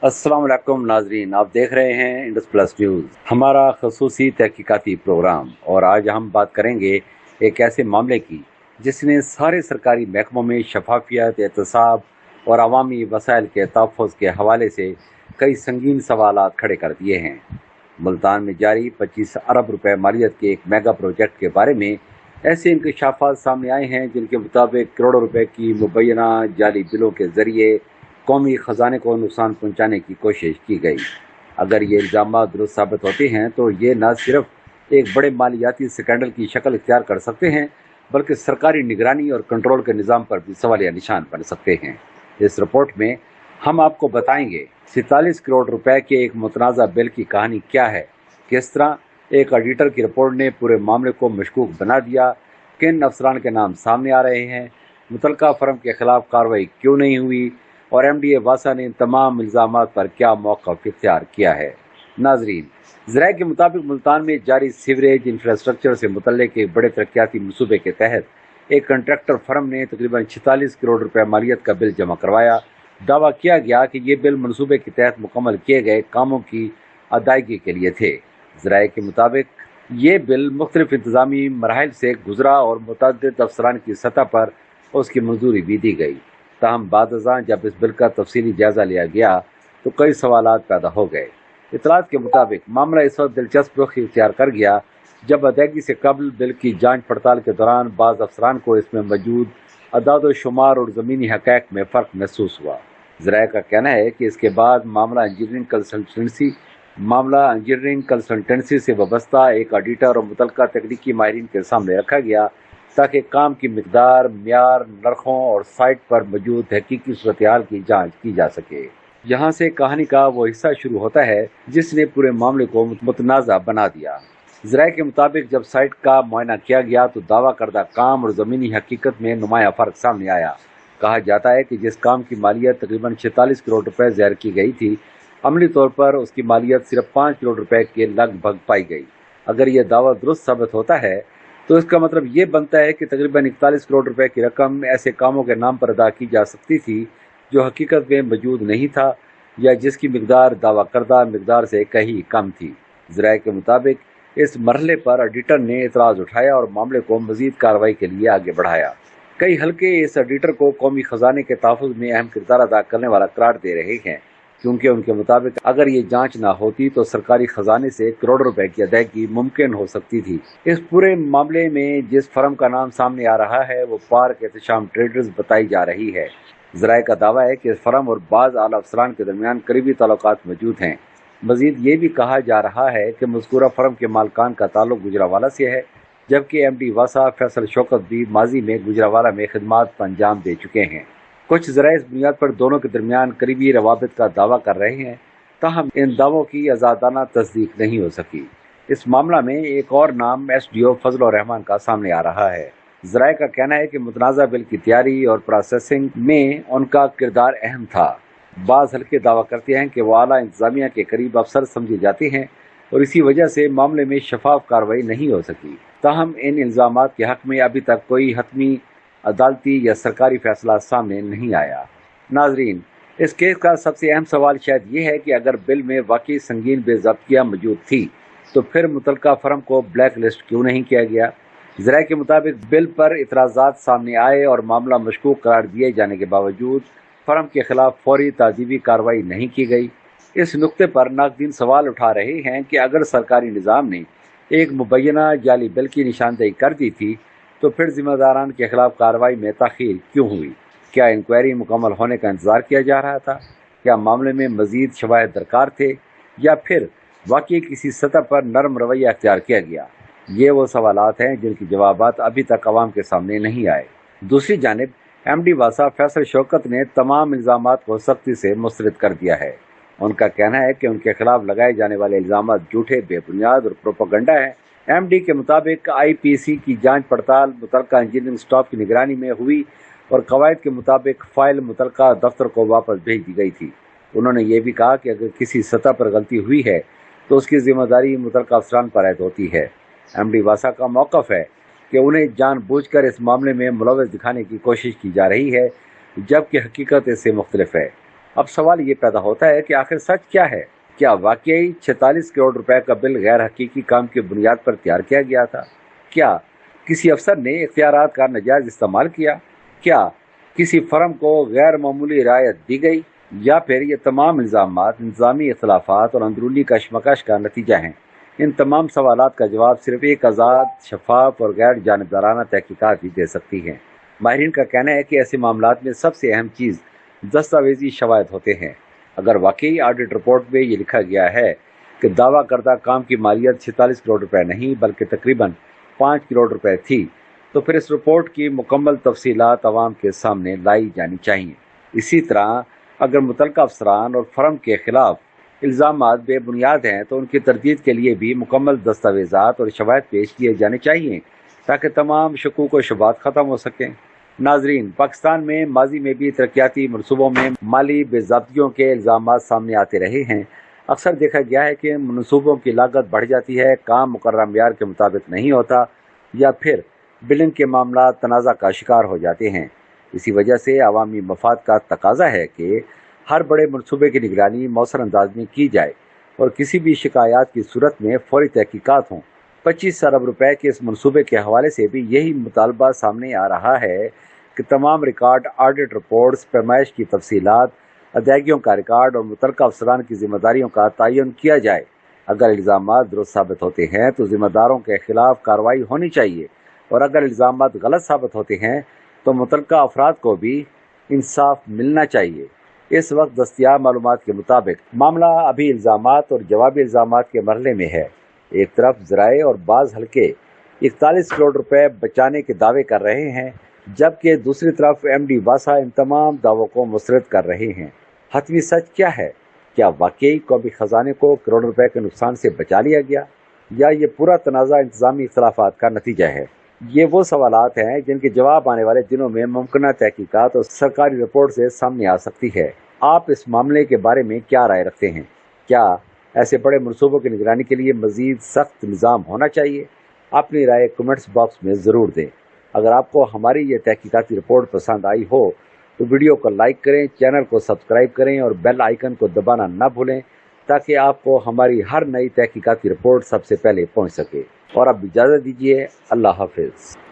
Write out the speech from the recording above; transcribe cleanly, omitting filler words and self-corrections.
अस्सलाम वालेकुम नाजरीन, आप देख रहे हैं इंडस प्लस न्यूज़, हमारा खसूसी तहकीकाती प्रोग्राम। और आज हम बात करेंगे एक ऐसे मामले की जिसने सारे सरकारी महकमों में शफाफियत, एहतसाब और अवामी वसाइल के तहफ़्फ़ुज़ के हवाले से कई संगीन सवालात खड़े कर दिए हैं। मुल्तान में जारी 25 अरब रुपए मालियत के एक मेगा प्रोजेक्ट के बारे में ऐसे इंकशाफात सामने आए हैं जिनके मुताबिक करोड़ों रुपए की मुबैना जाली बिलों के जरिए कौमी ख़जाने को नुकसान पहुंचाने की कोशिश की गई। अगर ये इल्ज़ाम दुरुस्त साबित होते हैं तो ये न सिर्फ एक बड़े मालियाती स्कैंडल की शक्ल इख्तियार कर सकते हैं, बल्कि सरकारी निगरानी और कंट्रोल के निज़ाम पर भी सवालिया निशान बन सकते हैं। इस रिपोर्ट में हम आपको बताएंगे 47 करोड़ रुपए के एक मुतनाज़ा बिल की कहानी क्या है, किस तरह एक ऑडिटर की रिपोर्ट ने पूरे मामले को मशकूक बना दिया, किन अफसरान के नाम सामने आ रहे हैं, मुतलका फर्म के खिलाफ कार्रवाई क्यों नहीं हुई और एमडीए वासा ने इन तमाम इल्ज़ामात पर क्या मौक़िफ़ इख्तियार किया है। नाजरीन, ज़राए के मुताबिक मुल्तान में जारी सीवरेज इंफ्रास्ट्रक्चर से मुतल्लिक़ एक बड़े तरक्याती मनसूबे के तहत एक कंट्रैक्टर फर्म ने तकरीबन 46 करोड़ रुपए मालियत का बिल जमा करवाया। दावा किया गया कि ये बिल मनसूबे के तहत मुकम्मल किए गए कामों की अदायगी के लिए थे। ज़राए के मुताबिक ये बिल मुख्तलिफ इंतज़ामी मराहिल से गुजरा और मुतअद्दिद अफसरान की सतह पर उसकी मंजूरी भी दी गई। ताहम बादअज़ां जब इस बिल का तफसीली जायज़ा लिया गया तो कई सवालात पैदा हो गए। इतलात के मुताबिक मामला इस वक्त दिलचस्प रुख इख्तियार कर गया जब अदायगी से कबल बिल की जांच पड़ताल के दौरान बाज़ अफसरान को इसमें मौजूद अदाद शुमार और ज़मीनी हक़ाइक़ में फ़र्क महसूस हुआ। ज़राए का कहना है कि इसके बाद मामला इंजीनियरिंग कंसल्टेंसी से वाबस्ता एक ऑडिटर और मुतलका तकनीकी माहिरीन के सामने रखा गया ताकि काम की मिकदार, म्यार, नरखों और साइट पर मौजूद हकीकी सूरत-ए-हाल की जांच की जा सके। यहाँ से कहानी का वो हिस्सा शुरू होता है जिसने पूरे मामले को मुतनाज़ा बना दिया। ज़राए के मुताबिक जब साइट का मुआयना किया गया तो दावा करदा काम और ज़मीनी हकीकत में नुमाया फ़र्क सामने आया। कहा जाता है कि जिस काम की मालियत तकरीबन 46 करोड़ रुपए ज़ाहिर की गई थी, अमली तौर पर उसकी मालियत सिर्फ 5 करोड़ रुपए के लगभग पाई गई। अगर यह दावा दुरुस्त साबित होता है तो इसका मतलब ये बनता है कि तकरीबन 41 करोड़ रुपए की रकम ऐसे कामों के नाम पर अदा की जा सकती थी जो हकीकत में मौजूद नहीं था या जिसकी मिकदार दावा करदा मिकदार से कहीं कम थी। ज़राए के मुताबिक इस मरहले पर ऑडिटर ने एतराज़ उठाया और मामले को मज़ीद कार्रवाई के लिए आगे बढ़ाया। कई हल्के इस ऑडिटर को कौमी ख़जाने के तहफ़्फ़ुज़ में अहम किरदार अदा करने वाला करार दे रहे हैं, क्योंकि उनके मुताबिक अगर ये जांच ना होती तो सरकारी खजाने से करोड़ों रुपए की अदायगी मुमकिन हो सकती थी। इस पूरे मामले में जिस फर्म का नाम सामने आ रहा है वो पार्क एहतशाम ट्रेडर्स बताई जा रही है। ज़राए का दावा है कि इस फर्म और बाज़ आला अफसरान के दरमियान करीबी ताल्लुकात मौजूद हैं। मज़ीद ये भी कहा जा रहा है कि मज़कूरा फर्म के मालकान का ताल्लुक गुजरावाला से है, जबकि एमडी वासा फैसल शौकत भी माजी में गुजरावाला में खिदमात अंजाम दे चुके हैं। कुछ ज़राए इस बुनियाद पर दोनों के दरमियान करीबी रवाबित का दावा कर रहे हैं, ताहम इन दावों की आज़ादाना तस्दीक नहीं हो सकी। इस मामला में एक और नाम एसडीओ फजल रहमान का सामने आ रहा है। ज़राए का कहना है कि मुतनाज़ा बिल की तैयारी और प्रोसेसिंग में उनका किरदार अहम था। बाज़ हल्के दावा करते हैं कि वो आला इंतज़ामिया के करीब अफसर समझे जाते हैं और इसी वजह से मामले में शफाफ कार्रवाई नहीं हो सकी। ताहम इन इल्ज़ामात के हक़ में अभी तक कोई हतमी अदालती या सरकारी फैसला सामने नहीं आया। नाजरीन, इस केस का सबसे अहम सवाल शायद ये है कि अगर बिल में वाकई संगीन बेज़ाब्तियाँ मौजूद थी तो फिर मुतलका फर्म को ब्लैक लिस्ट क्यों नहीं किया गया। ज़राए के मुताबिक बिल पर इतराज़ात सामने आए और मामला मशकूक करार दिए जाने के बावजूद फर्म के खिलाफ फौरी ताज़ीबी कार्रवाई नहीं की गई। इस नुक्ते पर नाक़दीन सवाल उठा रहे हैं कि अगर सरकारी निज़ाम ने एक मुबैना जाली बिल की निशानदेही कर दी थी तो फिर जिम्मेदारान के खिलाफ कार्रवाई में ताख़ीर क्यों हुई। क्या इंक्वायरी मुकम्मल होने का इंतज़ार किया जा रहा था? क्या मामले में मज़ीद शवाहिद दरकार थे या फिर वाकई किसी सतह पर नरम रवैया अख्तियार किया गया? ये वो सवालात हैं जिनकी जवाबात अभी तक अवाम के सामने नहीं आए। दूसरी जानिब एमडी वासा फैसल शौकत ने तमाम इल्ज़ामात को सख्ती से मुस्तरद कर दिया है। उनका कहना है कि उनके खिलाफ लगाए जाने वाले इल्ज़ामात झूठे, बेबुनियाद और प्रोपेगेंडा है। एमडी के मुताबिक आईपीसी की जांच पड़ताल मुतलका इंजीनियरिंग स्टाफ की निगरानी में हुई और कवायद के मुताबिक फ़ाइल मुतलका दफ्तर को वापस भेज दी गई थी। उन्होंने ये भी कहा कि अगर किसी सतह पर गलती हुई है तो उसकी जिम्मेदारी मुतलका अफसरान पर आयद होती है। एमडी वासा का मौक़िफ़ है कि उन्हें जानबूझकर इस मामले में मुलव्वस दिखाने की कोशिश की जा रही है, जबकि हकीकत इससे मुख्तलिफ है। अब सवाल ये पैदा होता है कि आखिर सच क्या है? क्या वाकई 46 करोड़ रुपए का बिल गैर हकीकी काम की बुनियाद पर तैयार किया गया था? क्या किसी अफसर ने इख्तियारात का नाजायज इस्तेमाल किया? क्या किसी फर्म को गैर मामूली रियायत दी गई? या फिर ये तमाम इल्जामात इंतजामी इख्तलाफात और अंदरूनी कशमकश का नतीजा हैं? इन तमाम सवालात का जवाब सिर्फ एक आज़ाद, शफाफ और गैर जानिबदाराना तहकीकात ही दे सकती है। माहिरीन का कहना है कि ऐसे मामलात में सबसे अहम चीज़ दस्तावेजी शवाहिद होते हैं। अगर वाकई ऑडिट रिपोर्ट में ये लिखा गया है कि दावा करदा काम की मालियत 46 करोड़ रुपए नहीं बल्कि तकरीबन 5 करोड़ रुपए थी, तो फिर इस रिपोर्ट की मुकम्मल तफसीलात अवाम के सामने लाई जानी चाहिए। इसी तरह अगर मुतल्लिका अफसरान और फर्म के खिलाफ इल्ज़ामात बेबुनियाद हैं तो उनकी तरदीद के लिए भी मुकम्मल दस्तावेज़ात और शवाहिद पेश किए जाने चाहिए ताकि तमाम शकूक व शुबात ख़त्म हो सकें। नाजरीन, पाकिस्तान में माजी में भी तरक्याती मनसूबों में माली बेज़ाब्तियों के इल्ज़ामात सामने आते रहे हैं। अक्सर देखा गया है कि मनसूबों की लागत बढ़ जाती है, काम मुकर्रर मेयार के मुताबिक नहीं होता या फिर बिलिंग के मामला तनाज़ा का शिकार हो जाते हैं। इसी वजह से अवामी मफाद का तकाजा है कि हर बड़े मनसूबे की निगरानी मौसर अंदाज में की जाए और किसी भी शिकायत की सूरत में फौरी तहकीकात हों। 25 अरब रुपए के इस मनसूबे के हवाले से भी यही मुतालबा सामने आ रहा है कि तमाम रिकॉर्ड, ऑडिट रिपोर्ट्स, पैमाइश की तफसीलात, अदायगियों का रिकॉर्ड और मुतल्लिका अफसरान की जिम्मेदारियों का तयन किया जाए। अगर इल्ज़ामात दुरुस्त साबित होते हैं तो जिम्मेदारों के खिलाफ कार्रवाई होनी चाहिए और अगर इल्ज़ामात गलत साबित होते हैं तो मुतल्लिका अफराद को भी इंसाफ मिलना चाहिए। इस वक्त दस्तयाब मालूमात के मुताबिक मामला अभी इल्ज़ामात और जवाबी इल्ज़ामात के मरहले में है। एक तरफ ज़राए और बाज़ हल्के 41 करोड़ रुपए बचाने के दावे कर रहे हैं, जबकि दूसरी तरफ एमडी वासा इन तमाम दावों को मुस्तरद कर रहे हैं। हतमी सच क्या है? क्या वाकई कौमी खजाने को करोड़ रुपए के नुकसान से बचा लिया गया या ये पूरा तनाज़ा इंतजामी इख्तलाफात का नतीजा है? ये वो सवालात हैं जिनके जवाब आने वाले दिनों में मुमकिन तहकीकात और सरकारी रिपोर्ट से सामने आ सकती है। आप इस मामले के बारे में क्या राय रखते हैं? क्या ऐसे बड़े मनसूबों की निगरानी के लिए मजीद सख्त निज़ाम होना चाहिए? अपनी राय कमेंट्स बॉक्स में ज़रूर दें। अगर आपको हमारी ये तहकीकाती रिपोर्ट पसंद आई हो तो वीडियो को लाइक करें, चैनल को सब्सक्राइब करें और बेल आइकन को दबाना न भूलें ताकि आपको हमारी हर नई तहकीकाती रिपोर्ट सबसे पहले पहुंच सके। और अब इजाज़त दीजिए। अल्लाह हाफिज़।